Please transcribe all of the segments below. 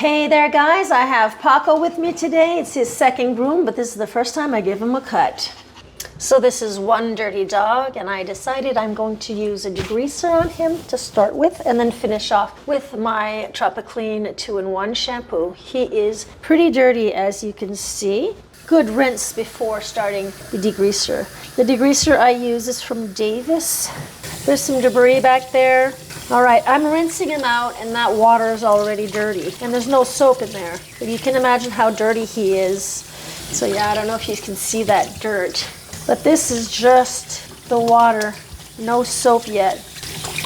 Hey there guys, I have Paco with me today. It's his second groom, but this is the first time I give him a cut. So this is one dirty dog, and I decided I'm going to use a degreaser on him to start with and then finish off with my Tropiclean 2-in-1 shampoo. He is pretty dirty, as you can see. Good rinse before starting the degreaser. The degreaser I use is from Davis. There's some debris back there. All right, I'm rinsing him out and that water is already dirty and there's no soap in there. But you can imagine how dirty he is. So yeah, I don't know if you can see that dirt. But this is just the water, no soap yet.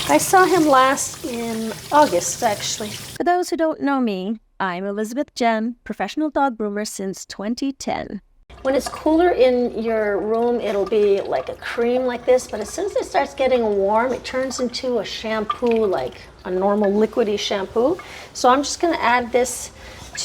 I saw him last in August, actually. For those who don't know me, I'm Elizabeth Jenn, professional dog groomer since 2010. When it's cooler in your room, it'll be like a cream like this, but as soon as it starts getting warm, it turns into a shampoo, like a normal liquidy shampoo. So I'm just gonna add this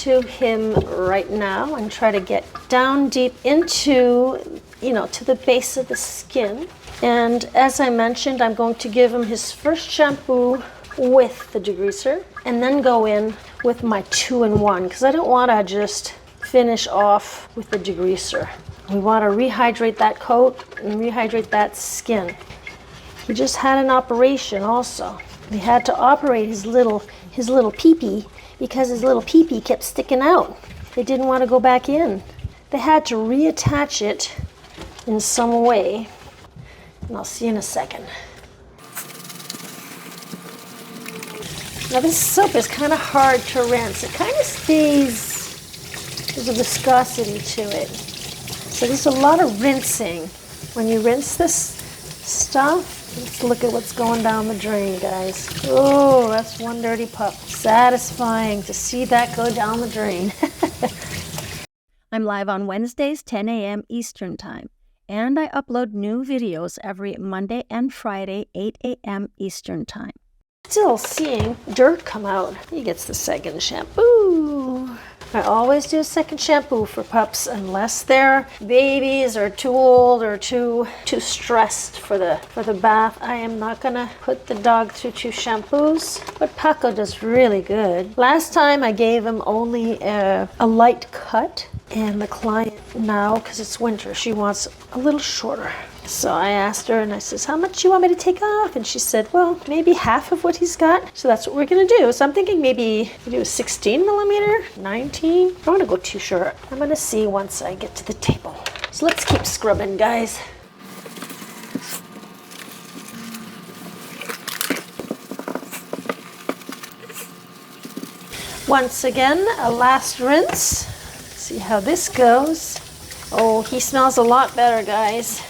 to him right now and try to get down deep into, to the base of the skin. And as I mentioned, I'm going to give him his first shampoo with the degreaser and then go in with my 2-in-1 because I don't want to just finish off with the degreaser. We want to rehydrate that coat and rehydrate that skin. He just had an operation also. We had to operate his little pee-pee because his little pee-pee kept sticking out. They didn't want to go back in. They had to reattach it in some way. And I'll see you in a second. Now this soap is kind of hard to rinse. It kind of stays, there's a viscosity to it. So there's a lot of rinsing. When you rinse this stuff, let's look at what's going down the drain, guys. Oh, that's one dirty pup. Satisfying to see that go down the drain. I'm live on Wednesdays, 10 a.m. Eastern Time, and I upload new videos every Monday and Friday, 8 a.m. Eastern Time. Still seeing dirt come out. He gets the second shampoo. I always do a second shampoo for pups unless they're babies or too old or too stressed for the bath. I am not gonna put the dog through 2 shampoos, but Paco does really good. Last time I gave him only a light cut, and the client now, because it's winter, she wants a little shorter. So I asked her and I says, how much do you want me to take off? And she said, well, maybe half of what he's got. So that's what we're gonna do. So I'm thinking maybe we do a 16 millimeter, 19. I don't wanna go too short. I'm gonna see once I get to the table. So let's keep scrubbing, guys. Once again, a last rinse. See how this goes. Oh, he smells a lot better, guys.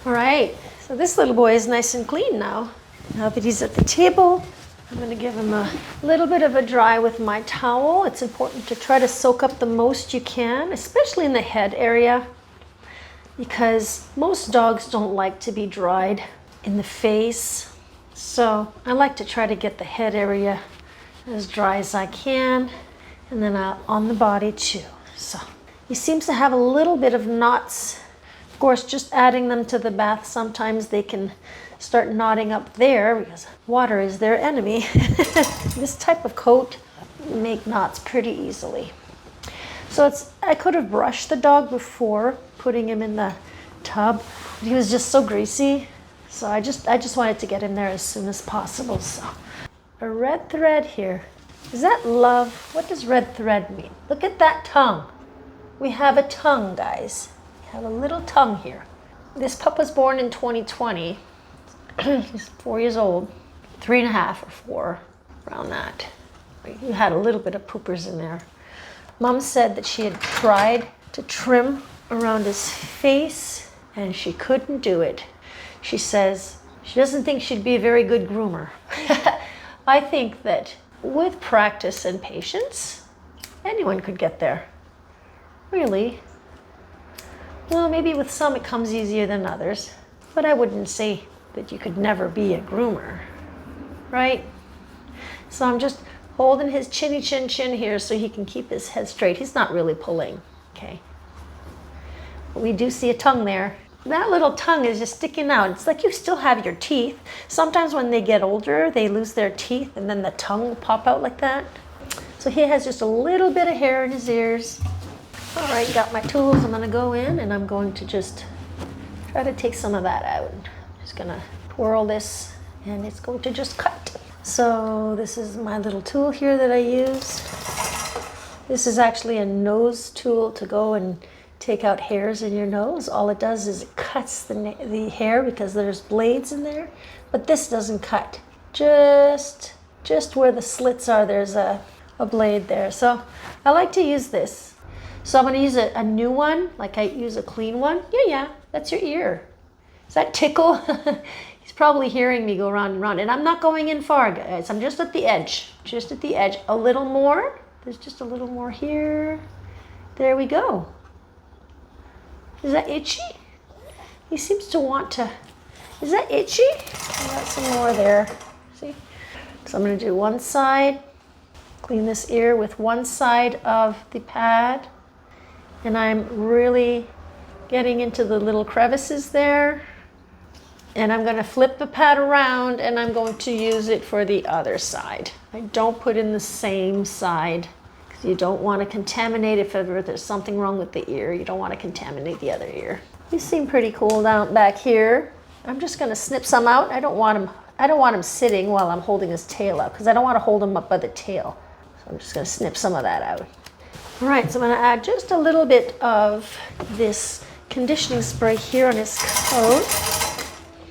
All right, so this little boy is nice and clean now. Now that he's at the table, I'm gonna give him a little bit of a dry with my towel. It's important to try to soak up the most you can, especially in the head area, because most dogs don't like to be dried in the face. So I like to try to get the head area as dry as I can, and then on the body too. So he seems to have a little bit of knots. Of course, just adding them to the bath, sometimes they can start knotting up there because water is their enemy. This type of coat make knots pretty easily. So I could have brushed the dog before putting him in the tub, but he was just so greasy. So I just wanted to get him there as soon as possible. So a red thread here. Is that love? What does red thread mean? Look at that tongue. We have a tongue, guys. We have a little tongue here. This pup was born in 2020. He's 4 years old, 3.5 or 4, around that. He had a little bit of poopers in there. Mom said that she had tried to trim around his face and she couldn't do it. She says she doesn't think she'd be a very good groomer. I think that with practice and patience, anyone could get there. Really. Well, maybe with some it comes easier than others, but I wouldn't say that you could never be a groomer, right? So I'm just holding his chinny chin here so he can keep his head straight. He's not really pulling, okay? But we do see a tongue there. That little tongue is just sticking out. It's like you still have your teeth. Sometimes when they get older, they lose their teeth and then the tongue will pop out like that. So he has just a little bit of hair in his ears. All right, got my tools. I'm gonna go in and I'm going to just try to take some of that out. Just gonna twirl this and it's going to just cut. So this is my little tool here that I use. This is actually a nose tool to go and take out hairs in your nose. All it does is it cuts the hair because there's blades in there, but this doesn't cut. Just where the slits are, there's a blade there. So I like to use this. So I'm gonna use a new one, like I use a clean one. Yeah, that's your ear. Does that tickle? He's probably hearing me go round and round. And I'm not going in far, guys. I'm just at the edge, a little more. There's just a little more here. There we go. Is that itchy? He seems to want to. Is that itchy? I got some more there. See? So I'm going to do one side. Clean this ear with one side of the pad. And I'm really getting into the little crevices there. And I'm going to flip the pad around and I'm going to use it for the other side. I don't put in the same side. You don't want to contaminate if ever there's something wrong with the ear. You don't want to contaminate the other ear. You seem pretty cool down back here. I'm just going to snip some out. I don't want him sitting while I'm holding his tail out because I don't want to hold him up by the tail. So I'm just going to snip some of that out. All right, so I'm going to add just a little bit of this conditioning spray here on his coat.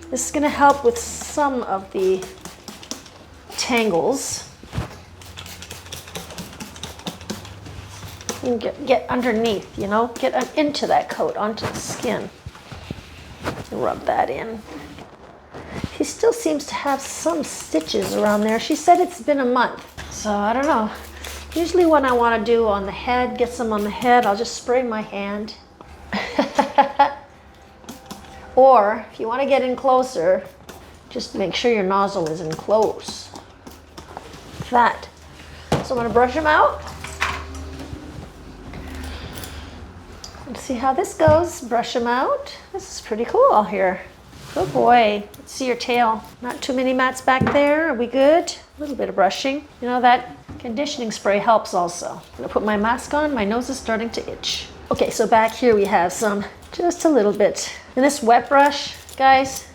This is going to help with some of the tangles. You can get underneath, you know, get into that coat, onto the skin. Rub that in. He still seems to have some stitches around there. She said it's been a month, so I don't know. Usually when I want to do on the head, get some on the head, I'll just spray my hand. Or if you want to get in closer, just make sure your nozzle is in close. That. So I'm going to brush him out. Let's see how this goes. Brush them out. This is pretty cool here. Good boy. Let's see your tail. Not too many mats back there. Are we good? A little bit of brushing. You know, that conditioning spray helps also. I'm gonna put my mask on. My nose is starting to itch. Okay, so back here we have some, just a little bit. And this wet brush, guys,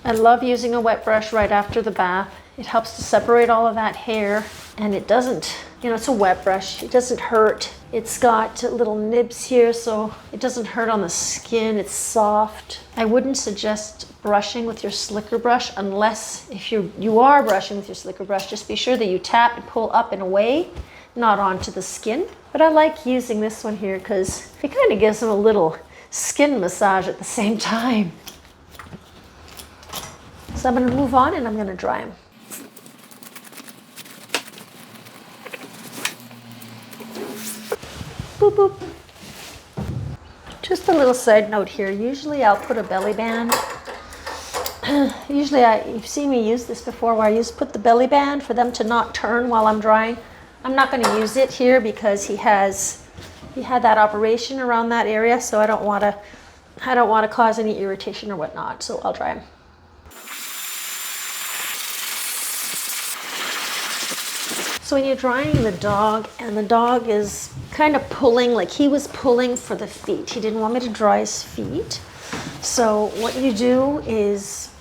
I love using a wet brush right after the bath. It helps to separate all of that hair and it doesn't, you know, it's a wet brush. It doesn't hurt. It's got little nibs here, so it doesn't hurt on the skin. It's soft. I wouldn't suggest brushing with your slicker brush unless if you are brushing with your slicker brush, just be sure that you tap and pull up and away, not onto the skin. But I like using this one here because it kind of gives them a little skin massage at the same time. So I'm going to move on and I'm going to dry them. Boop, boop. Just a little side note here. Usually I'll put a belly band. Usually you've seen me use this before where I put the belly band for them to not turn while I'm drying. I'm not going to use it here because he had that operation around that area, so I don't want to cause any irritation or whatnot. So I'll dry him. So when you're drying the dog and the dog is kind of pulling, like he was pulling for the feet. He didn't want me to dry his feet. So what you do is,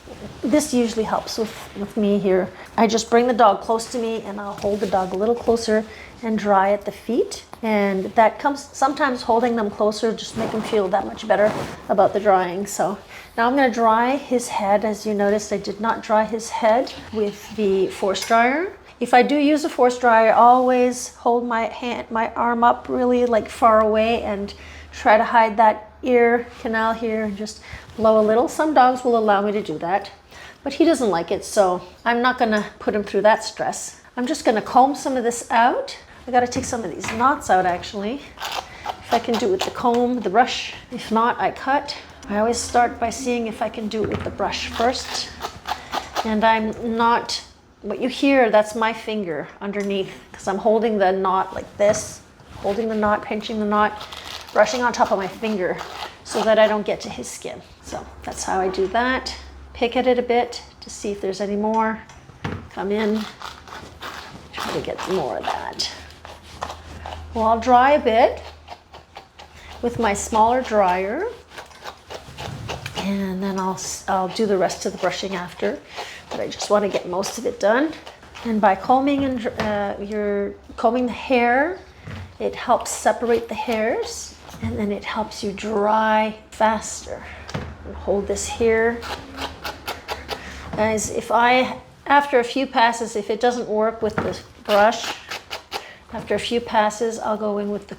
this usually helps with me here. I just bring the dog close to me and I'll hold the dog a little closer and dry at the feet. And that comes, sometimes holding them closer just make them feel that much better about the drying. So now I'm going to dry his head. As you noticed, I did not dry his head with the force dryer. If I do use a force dryer, I always hold my arm up really like far away and try to hide that ear canal here and just blow a little. Some dogs will allow me to do that, but he doesn't like it, so I'm not gonna put him through that stress. I'm just gonna comb some of this out. I gotta take some of these knots out actually. If I can do it with the comb, the brush. If not, I cut. I always start by seeing if I can do it with the brush first. And I'm not, what you hear, that's my finger underneath because I'm holding the knot like this, holding the knot, pinching the knot, brushing on top of my finger. so that I don't get to his skin. So that's how I do that. Pick at it a bit to see if there's any more. Come in, try to get more of that. Well, I'll dry a bit with my smaller dryer, and then I'll do the rest of the brushing after, but I just want to get most of it done. And by combing and you're combing the hair, it helps separate the hairs, and then it helps you dry faster. And hold this here. Guys, after a few passes, if it doesn't work with the brush, after a few passes, I'll go in with the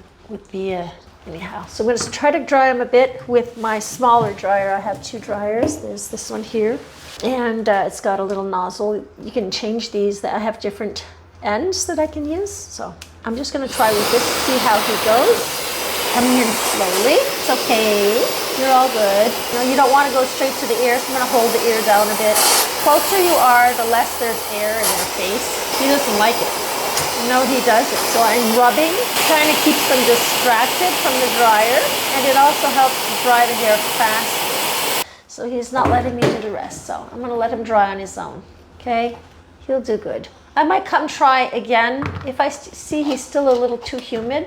anyhow. So I'm going to try to dry them a bit with my smaller dryer. I have 2 dryers. There's this one here, and it's got a little nozzle. You can change these. I have different ends that I can use. So I'm just going to try with this, see how he goes. Coming in slowly. It's okay. You're all good. You don't want to go straight to the ear, so I'm going to hold the ear down a bit. The closer you are, the less there's air in your face. He doesn't like it. No, he doesn't. So I'm rubbing, kind of keeps them distracted from the dryer, and it also helps to dry the hair faster. So he's not letting me do the rest. So I'm going to let him dry on his own. Okay? He'll do good. I might come try again if I see he's still a little too humid.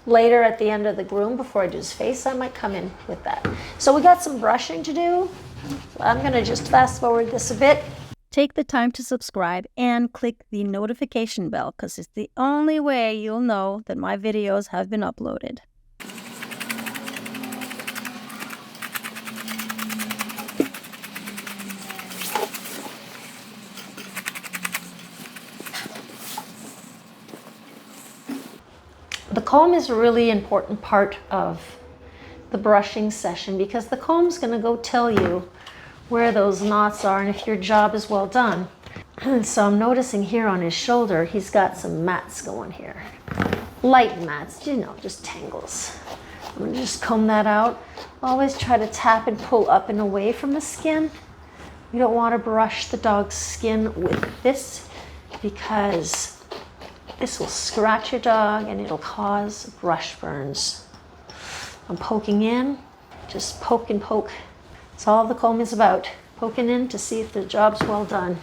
Later at the end of the groom, before I do his face, I might come in with that. So we got some brushing to do. So I'm going to just fast forward this a bit. Take the time to subscribe and click the notification bell, because it's the only way you'll know that my videos have been uploaded. The comb is a really important part of the brushing session, because the comb's going to go tell you where those knots are and if your job is well done. So I'm noticing here on his shoulder, he's got some mats going here. Light mats, just tangles. I'm going to just comb that out. Always try to tap and pull up and away from the skin. You don't want to brush the dog's skin with this, because this will scratch your dog and it'll cause brush burns. I'm poking in, just poke and poke. That's all the comb is about, poking in to see if the job's well done.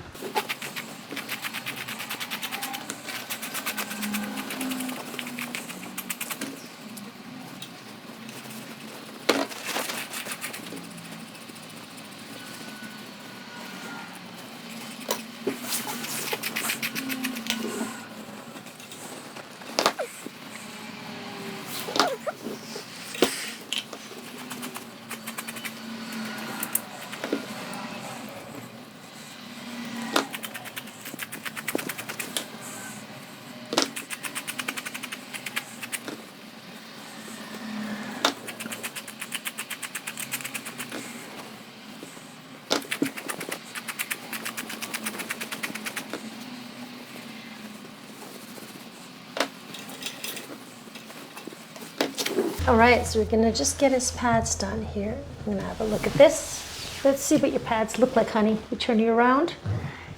All right, so we're gonna just get his pads done here. I'm gonna have a look at this. Let's see what your pads look like, honey. We turn you around.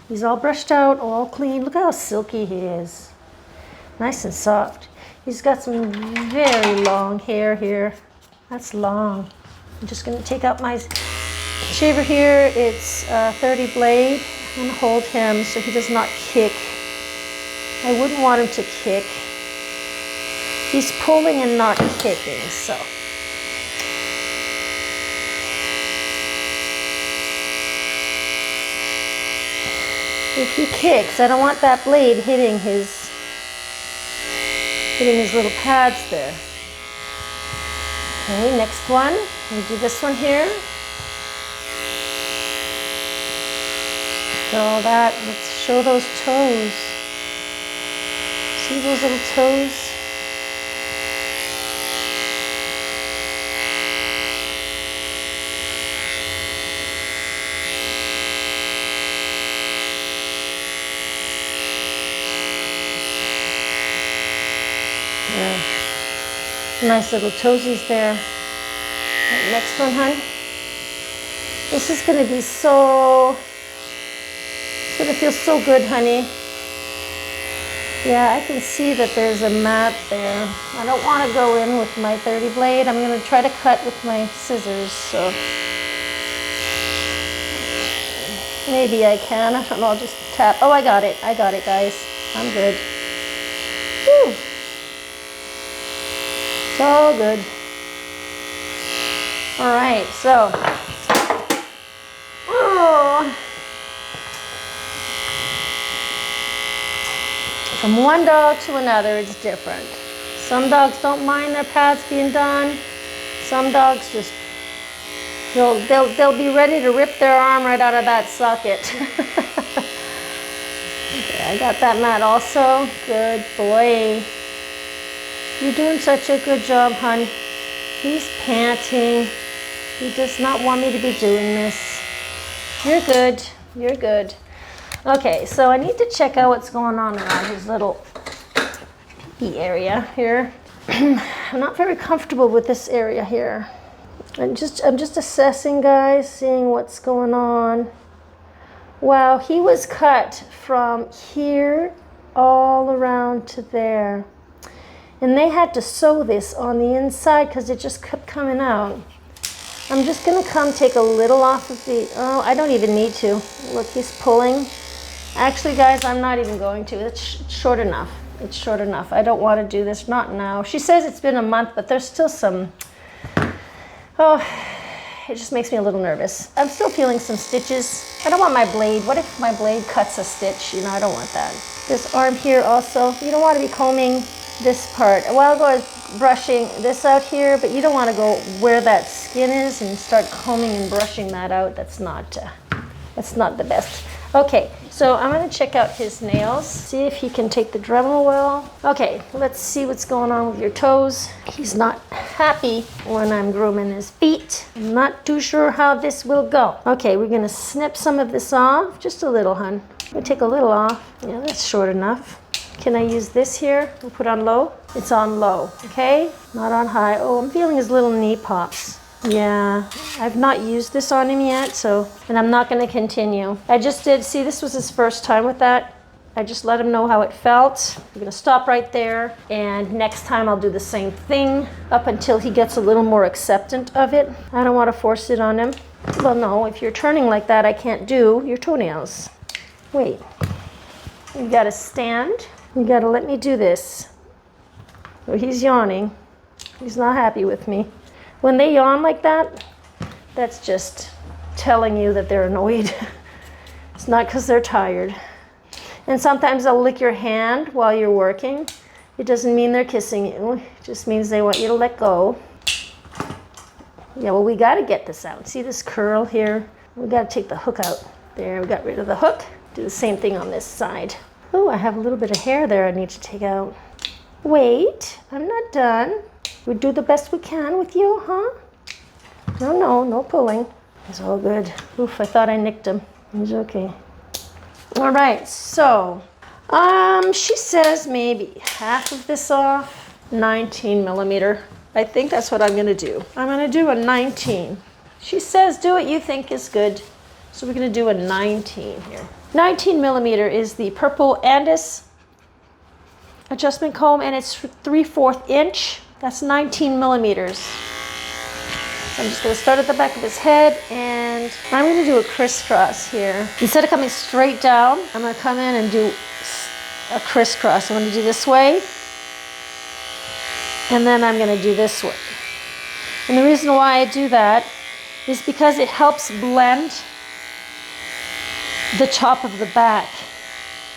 He's all brushed out, all clean. Look how silky he is. Nice and soft. He's got some very long hair here. That's long. I'm just gonna take out my shaver here. It's a 30 blade. I'm gonna hold him so he does not kick. I wouldn't want him to kick. He's pulling and not kicking, so. If he kicks, I don't want that blade hitting his little pads there. Okay, next one. We do this one here. After all that, let's show those toes. See those little toes? Yeah. Nice little toesies there. Right, next one, hon. This is going to be so, it's going to feel so good, honey. Yeah, I can see that there's a mat there. I don't want to go in with my 30 blade. I'm going to try to cut with my scissors, so maybe I can. I don't know, I'll just tap. Oh, I got it, guys. I'm good. Whew. It's all good. All right, so. Oh. From one dog to another, it's different. Some dogs don't mind their pads being done. Some dogs just, they'll be ready to rip their arm right out of that socket. Okay, I got that mat also. Good boy. You're doing such a good job, hon. He's panting. He does not want me to be doing this. You're good. You're good. Okay, so I need to check out what's going on around his little pee area here. I'm not very comfortable with this area here. I'm just assessing, guys, seeing what's going on. Wow, he was cut from here all around to there. And they had to sew this on the inside because it just kept coming out. I'm just gonna come take a little off of the, oh, I don't even need to. Look, he's pulling. Actually, guys, I'm not even going to. It's short enough. It's short enough. I don't want to do this, not now. She says it's been a month, but there's still some, oh, it just makes me a little nervous. I'm still feeling some stitches. I don't want my blade. What if my blade cuts a stitch? You know, I don't want that. This arm here also, you don't want to be combing this part. A while ago I was brushing this out here, but you don't want to go where that skin is and start combing and brushing that out. That's not the best. Okay, so I'm going to check out his nails, see if he can take the Dremel well. Okay, let's see what's going on with your toes. He's not happy when I'm grooming his feet. I'm not too sure how this will go. Okay, we're going to snip some of this off, just a little, hun. We'll take a little off. Yeah, that's short enough. Can I use this here? We'll put on low. It's on low, okay? Not on high. Oh, I'm feeling his little knee pops. Yeah, I've not used this on him yet, so, and I'm not going to continue. I just did, see, this was his first time with that. I just let him know how it felt. I'm going to stop right there, and next time I'll do the same thing up until he gets a little more acceptant of it. I don't want to force it on him. Well, no, if you're turning like that, I can't do your toenails. Wait, you got to stand. You got to let me do this. Oh, he's yawning. He's not happy with me. When they yawn like that, that's just telling you that they're annoyed. It's not because they're tired. And sometimes they'll lick your hand while you're working. It doesn't mean they're kissing you. It just means they want you to let go. Yeah, well, we got to get this out. See this curl here? We got to take the hook out. There, we got rid of the hook. Do the same thing on this side. Oh, I have a little bit of hair there I need to take out. Wait, I'm not done. We do the best we can with you, huh? No pulling. It's all good. Oof, I thought I nicked him. He's okay. All right, so, she says maybe half of this off, 19 millimeter. I think that's what I'm gonna do. I'm gonna do a 19. She says do what you think is good. So we're gonna do a 19 here. 19 millimeter is the Purple Andis adjustment comb, and it's 3/4 inch. That's 19 millimeters. So I'm just gonna start at the back of his head, and I'm gonna do a crisscross here. Instead of coming straight down, I'm gonna come in and do a crisscross. I'm gonna do this way, and then I'm gonna do this way. And the reason why I do that is because it helps blend the top of the back.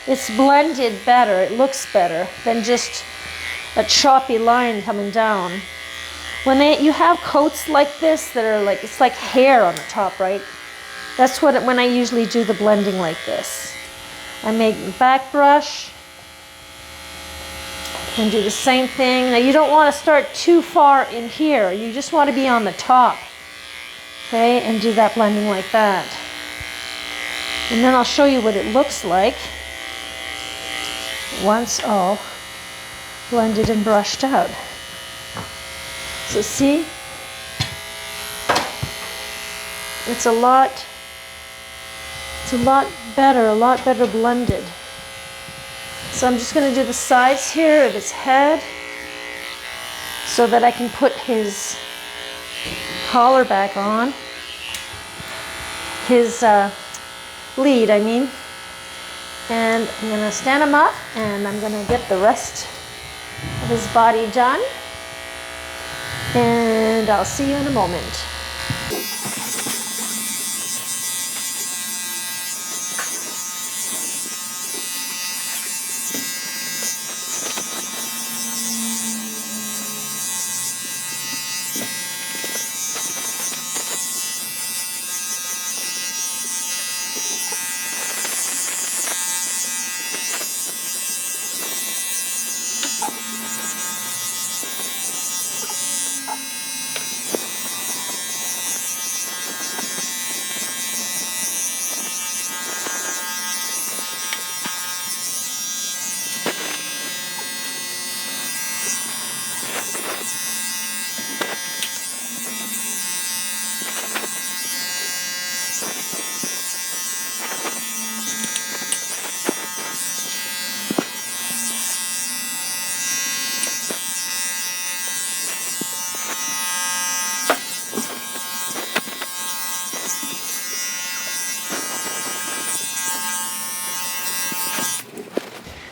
It's blended better, it looks better than just a choppy line coming down. When you have coats like this that are like, it's like hair on the top, right? That's what, when I usually do the blending like this. I make the back brush and do the same thing. Now you don't want to start too far in here. You just want to be on the top, okay? And do that blending like that. And then I'll show you what it looks like once all blended and brushed out. So see, it's a lot better blended. So I'm just gonna do the sides here of his head so that I can put his collar back on. His lead, I mean. And I'm gonna stand him up and I'm gonna get the rest of his body done. And I'll see you in a moment.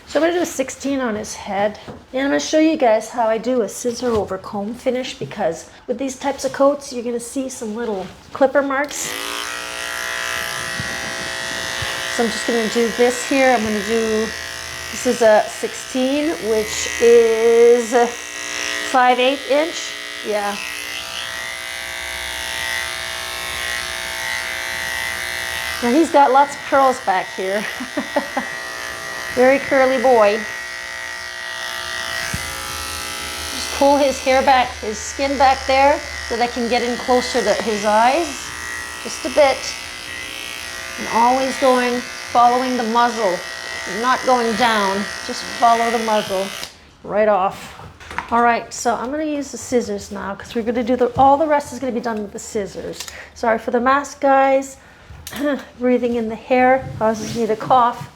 So I'm going to do a 16 on his head, and I'm going to show you guys how I do a scissor over comb finish, because with these types of coats you're going to see some little clipper marks. So I'm just going to do this here. I'm going to do, this is a 16, which is 5/8 inch. Yeah. Now he's got lots of curls back here. Very curly boy. Just pull his hair back, his skin back there, so that I can get in closer to his eyes, just a bit. And always going, following the muzzle, not going down, just follow the muzzle right off. All right, so I'm gonna use the scissors now, because we're gonna do all the rest is gonna be done with the scissors. Sorry for the mask, guys. Breathing in the hair causes me to cough.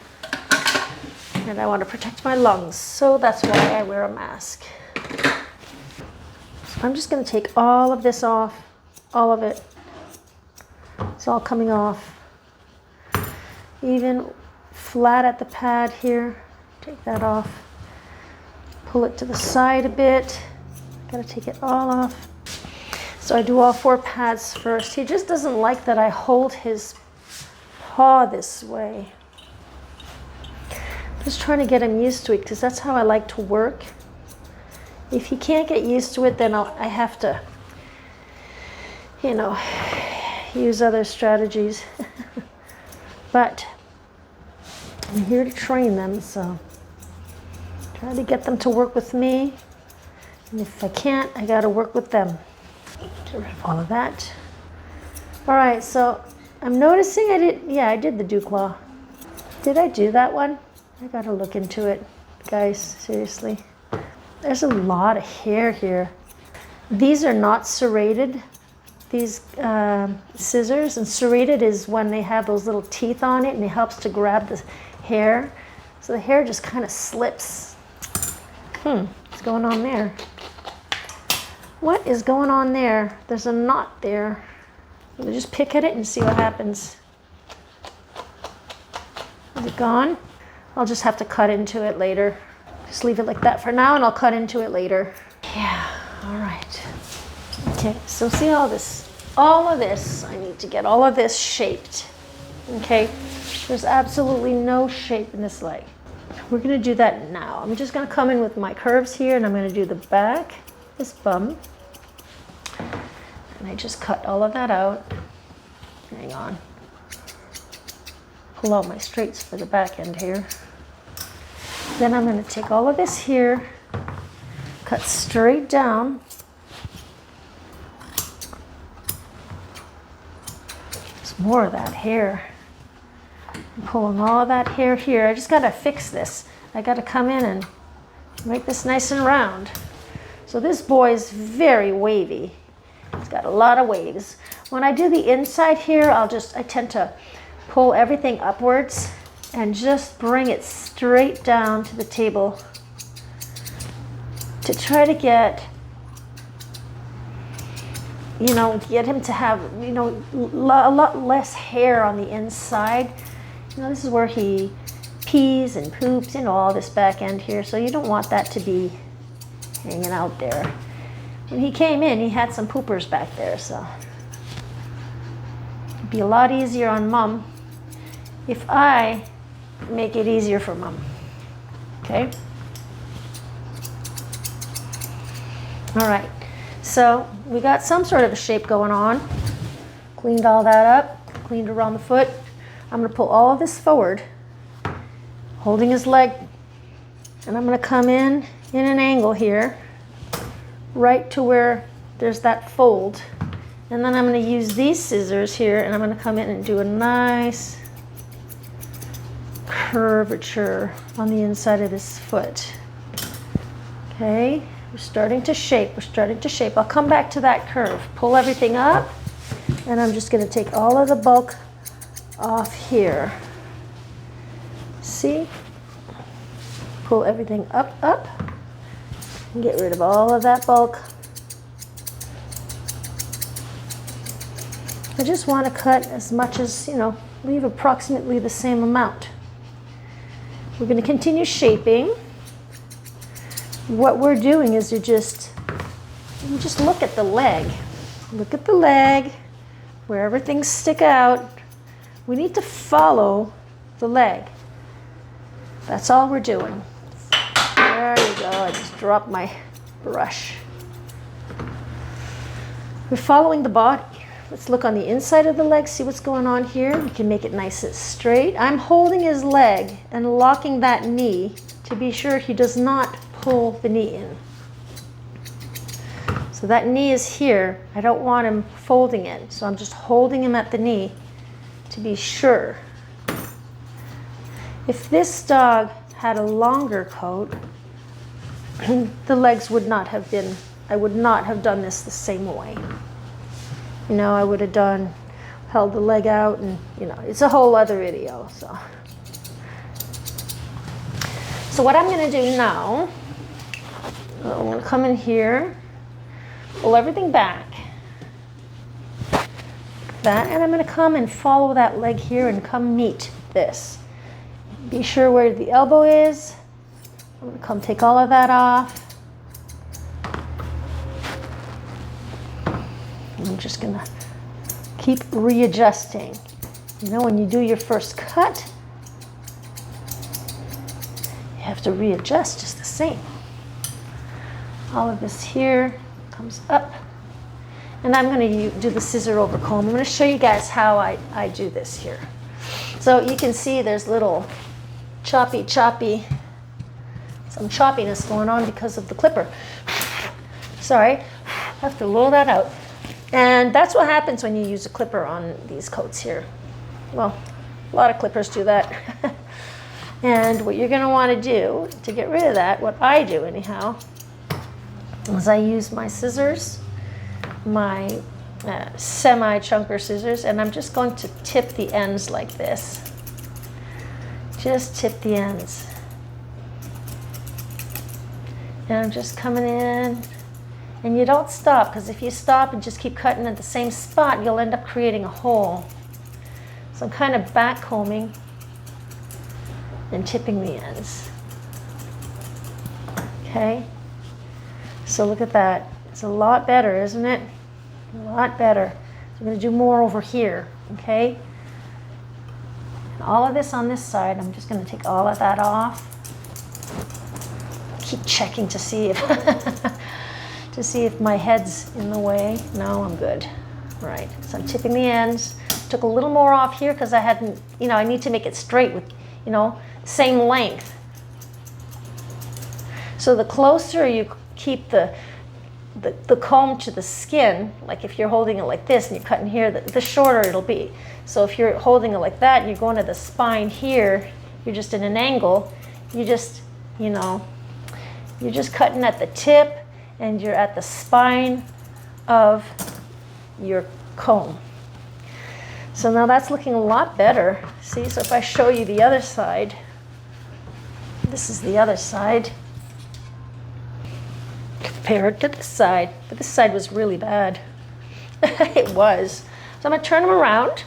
And I want to protect my lungs, so that's why I wear a mask. So I'm just going to take all of this off, all of it. It's all coming off. Even flat at the pad here, take that off. Pull it to the side a bit. Got to take it all off. So I do all 4 pads first. He just doesn't like that I hold his paw this way. Just trying to get him used to it, because that's how I like to work. If he can't get used to it, then I have to, you know, use other strategies. But I'm here to train them, so try to get them to work with me. And if I can't, I got to work with them. Get rid of all of that. All right, so I'm noticing I did the dew claw. Did I do that one? I gotta look into it, guys, seriously. There's a lot of hair here. These are not serrated, these scissors, and serrated is when they have those little teeth on it and it helps to grab the hair. So the hair just kind of slips. What's going on there? What is going on there? There's a knot there. I'm gonna just pick at it and see what happens. Is it gone? I'll just have to cut into it later. Just leave it like that for now and I'll cut into it later. Yeah, all right. Okay, so see all this? All of this, I need to get all of this shaped. Okay, there's absolutely no shape in this leg. We're gonna do that now. I'm just gonna come in with my curves here and I'm gonna do the back, this bum. And I just cut all of that out. Hang on. Pull out my straights for the back end here. Then I'm going to take all of this here, cut straight down. There's more of that hair. I'm pulling all of that hair here. I just got to fix this. I got to come in and make this nice and round. So this boy is very wavy. He's got a lot of waves. When I do the inside here, I tend to pull everything upwards and just bring it straight down to the table to try to get, you know, get him to have, you know, a lot less hair on the inside. You know, this is where he pees and poops, you know, all this back end here, so you don't want that to be hanging out there. When he came in, he had some poopers back there, so it'd be a lot easier on Mom if I make it easier for Mom. Okay? All right, so we got some sort of a shape going on. Cleaned all that up, cleaned around the foot. I'm gonna pull all of this forward, holding his leg, and I'm gonna come in an angle here, right to where there's that fold. And then I'm gonna use these scissors here, and I'm gonna come in and do a nice curvature on the inside of this foot. Okay, we're starting to shape, I'll come back to that curve. Pull everything up, and I'm just gonna take all of the bulk off here. See? Pull everything up, and get rid of all of that bulk. I just want to cut as much as, you know, leave approximately the same amount. We're going to continue shaping. What we're doing is you just look at the leg. Look at the leg, wherever things stick out. We need to follow the leg. That's all we're doing. There you go, I just dropped my brush. We're following the body. Let's look on the inside of the leg, see what's going on here. We can make it nice and straight. I'm holding his leg and locking that knee to be sure he does not pull the knee in. So that knee is here. I don't want him folding it, so I'm just holding him at the knee to be sure. If this dog had a longer coat, the legs would not have been, I would not have done this the same way. You know, I would have held the leg out, and, you know, it's a whole other video, so. So what I'm gonna do now, I'm gonna come in here, pull everything back. That, and I'm gonna come and follow that leg here and come meet this. Be sure where the elbow is. I'm gonna come take all of that off. I'm just gonna keep readjusting. You know, when you do your first cut, you have to readjust just the same. All of this here comes up. And I'm gonna do the scissor over comb. I'm gonna show you guys how I do this here. So you can see there's little choppy, some choppiness going on because of the clipper. Sorry, I have to roll that out. And that's what happens when you use a clipper on these coats here. Well, a lot of clippers do that. And what you're gonna wanna do to get rid of that, what I do anyhow, is I use my scissors, my semi-chunker scissors, and I'm just going to tip the ends like this. Just tip the ends. And I'm just coming in, and you don't stop, because if you stop and just keep cutting at the same spot, you'll end up creating a hole. So I'm kind of back combing and tipping the ends. Okay? So look at that. It's a lot better, isn't it? A lot better. So I'm going to do more over here, okay? And all of this on this side, I'm just going to take all of that off. Keep checking to see if my head's in the way. No, I'm good. Right. So I'm tipping the ends. Took a little more off here because I hadn't, you know, I need to make it straight with, you know, same length. So the closer you keep the comb to the skin, like if you're holding it like this and you're cutting here, the shorter it'll be. So if you're holding it like that and you're going to the spine here, you're just in an angle, you just, you know, you're just cutting at the tip and you're at the spine of your comb. So now that's looking a lot better. See, so if I show you the other side, this is the other side. Compare it to this side, but this side was really bad. It was. So I'm gonna turn him around,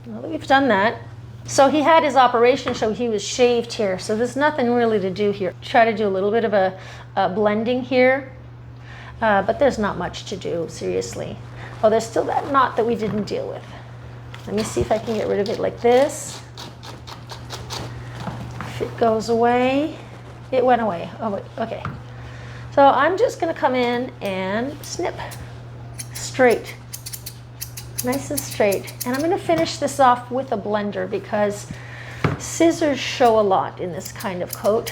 now that we've done that. So he had his operation, so he was shaved here. So there's nothing really to do here. Try to do a little bit of a blending here, but there's not much to do, seriously. Oh, there's still that knot that we didn't deal with. Let me see if I can get rid of it like this. If it goes away, it went away. Oh, wait, okay. So I'm just gonna come in and snip straight. Nice and straight. And I'm gonna finish this off with a blender because scissors show a lot in this kind of coat.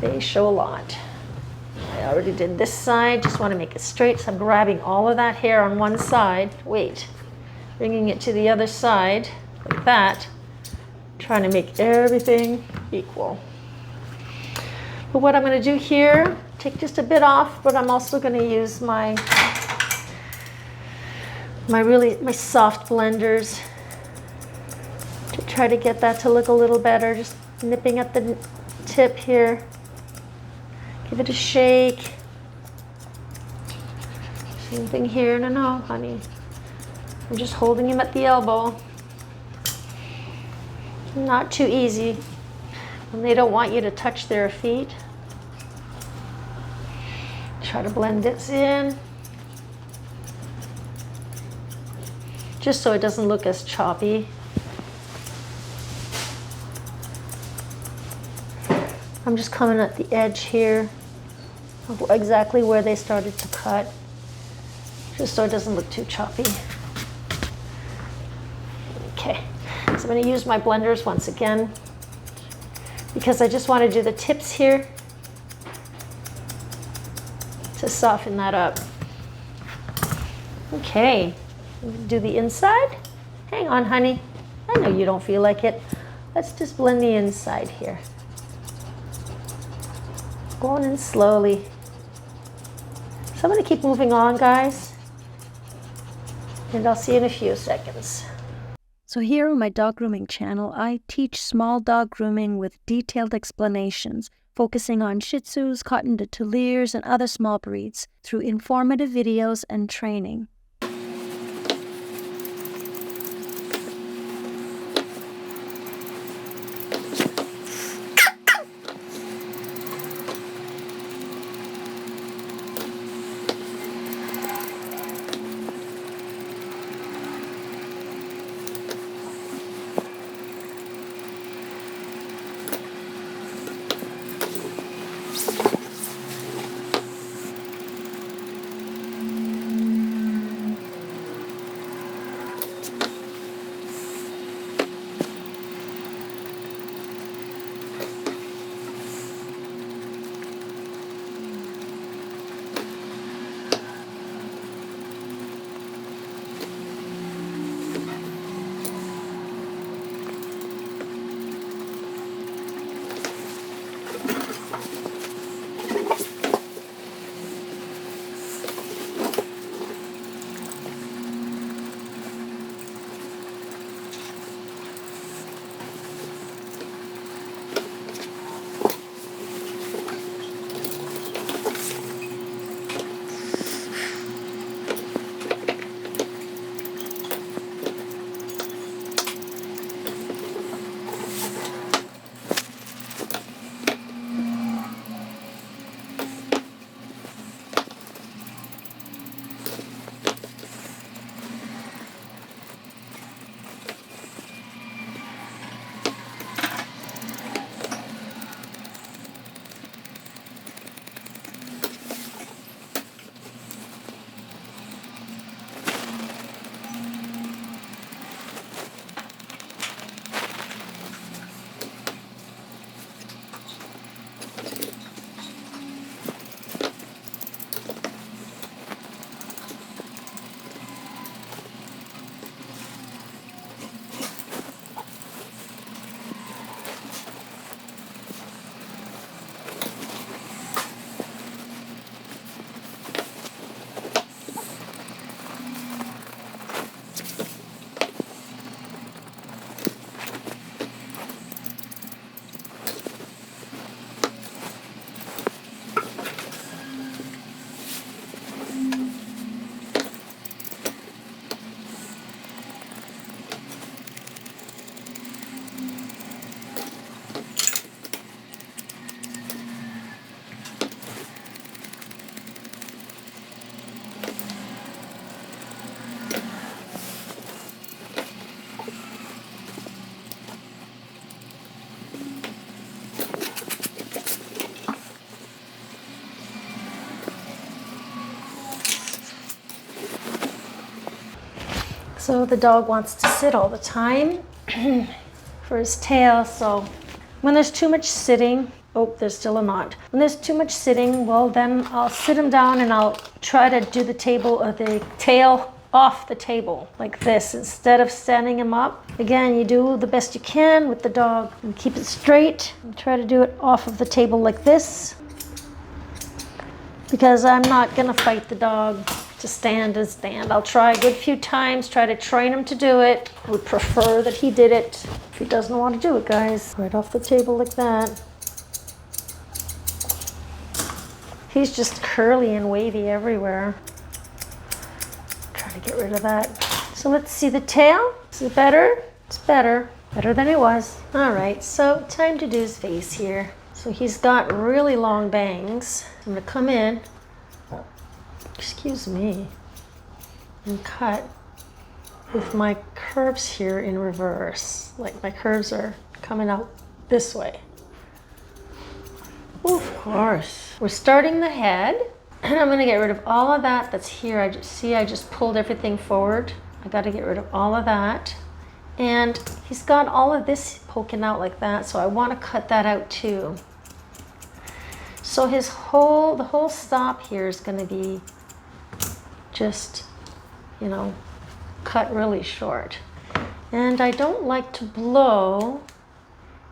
They show a lot. I already did this side, just wanna make it straight. So I'm grabbing all of that hair on one side. Wait, bringing it to the other side like that. Trying to make everything equal. But what I'm gonna do here, take just a bit off, but I'm also gonna use my soft blenders to try to get that to look a little better. Just nipping at the tip here. Give it a shake. Same thing here. No, honey. I'm just holding him at the elbow. Not too easy when they don't want you to touch their feet. Try to blend this in. Just so it doesn't look as choppy. I'm just coming at the edge here of exactly where they started to cut, just so it doesn't look too choppy. Okay, so I'm going to use my blenders once again because I just want to do the tips here to soften that up. Okay. Do the inside. Hang on, honey. I know you don't feel like it. Let's just blend the inside here. Going in slowly. So I'm going to keep moving on, guys. And I'll see you in a few seconds. So here on my dog grooming channel, I teach small dog grooming with detailed explanations, focusing on Shih Tzus, Cotton de Tulliers, and other small breeds through informative videos and training. So the dog wants to sit all the time for his tail. So when there's too much sitting, oh, there's still a knot. When there's too much sitting, well, then I'll sit him down and I'll try to do the tail off the table like this instead of standing him up. Again, you do the best you can with the dog and keep it straight and try to do it off of the table like this, because I'm not gonna fight the dog to stand and stand. I'll try a good few times, try to train him to do it. I would prefer that he did it. If he doesn't want to do it, guys, right off the table like that. He's just curly and wavy everywhere. Try to get rid of that. So let's see the tail. Is it better? It's better. Better than it was. All right, so time to do his face here. So he's got really long bangs. I'm gonna come in, excuse me, and cut with my curves here in reverse. Like my curves are coming out this way. Ooh, of course. We're starting the head, and I'm gonna get rid of all of that that's here. I just pulled everything forward. I gotta get rid of all of that. And he's got all of this poking out like that, so I wanna cut that out too. So the whole stop here is gonna be just, you know, cut really short. And I don't like to blow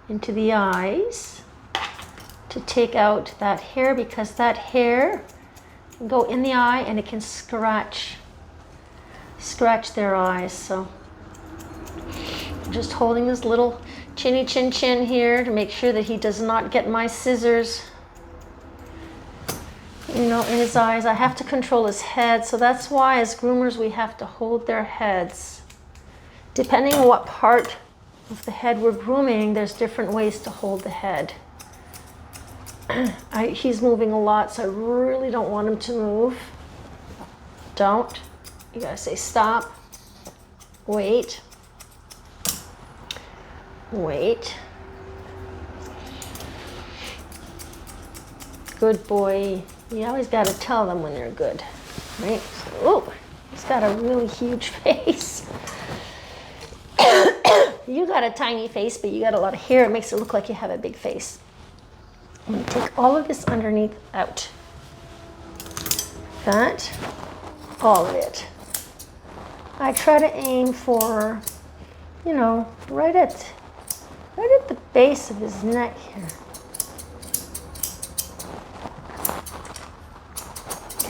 into the eyes to take out that hair, because that hair can go in the eye and it can scratch their eyes. So I'm just holding his little chinny chin here to make sure that he does not get my scissors, you know, in his eyes. I have to control his head, so that's why as groomers we have to hold their heads. Depending on what part of the head we're grooming, there's different ways to hold the head. He's moving a lot, so I really don't want him to move. Don't. You gotta say stop. Wait. Wait. Good boy. You always gotta tell them when they're good, right? So, oh, he's got a really huge face. You got a tiny face, but you got a lot of hair. It makes it look like you have a big face. I'm gonna take all of this underneath out. That, all of it. I try to aim for, you know, right at the base of his neck here.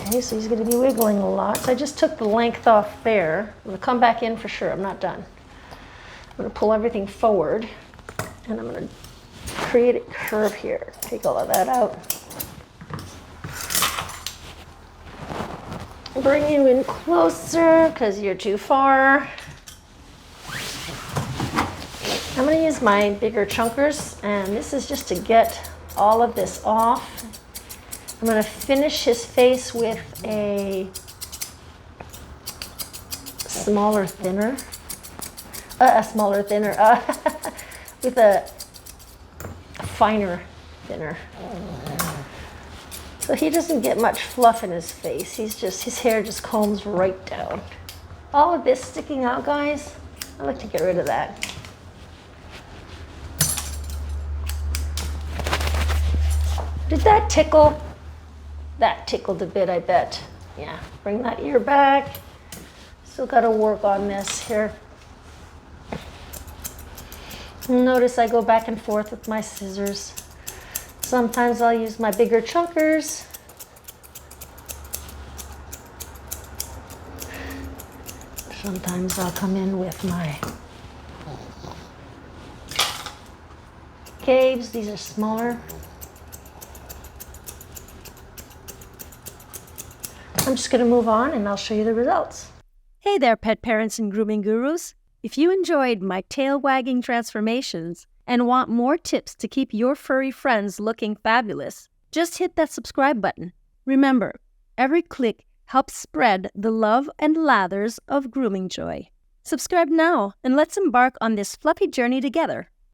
Okay, so he's gonna be wiggling a lot. So I just took the length off there. I'm gonna come back in for sure, I'm not done. I'm gonna pull everything forward, and I'm gonna create a curve here. Take all of that out. Bring you in closer because you're too far. I'm going to use my bigger chunkers, and this is just to get all of this off. I'm going to finish his face with a smaller thinner, with a finer thinner. So he doesn't get much fluff in his face. His hair just combs right down. All of this sticking out, guys, I like to get rid of that. Did that tickle? That tickled a bit, I bet. Yeah, bring that ear back. Still got to work on this here. Notice I go back and forth with my scissors. Sometimes I'll use my bigger chunkers. Sometimes I'll come in with my caves. These are smaller. I'm just going to move on and I'll show you the results. Hey there, pet parents and grooming gurus. If you enjoyed my tail-wagging transformations and want more tips to keep your furry friends looking fabulous, just hit that subscribe button. Remember, every click helps spread the love and lathers of grooming joy. Subscribe now and let's embark on this fluffy journey together.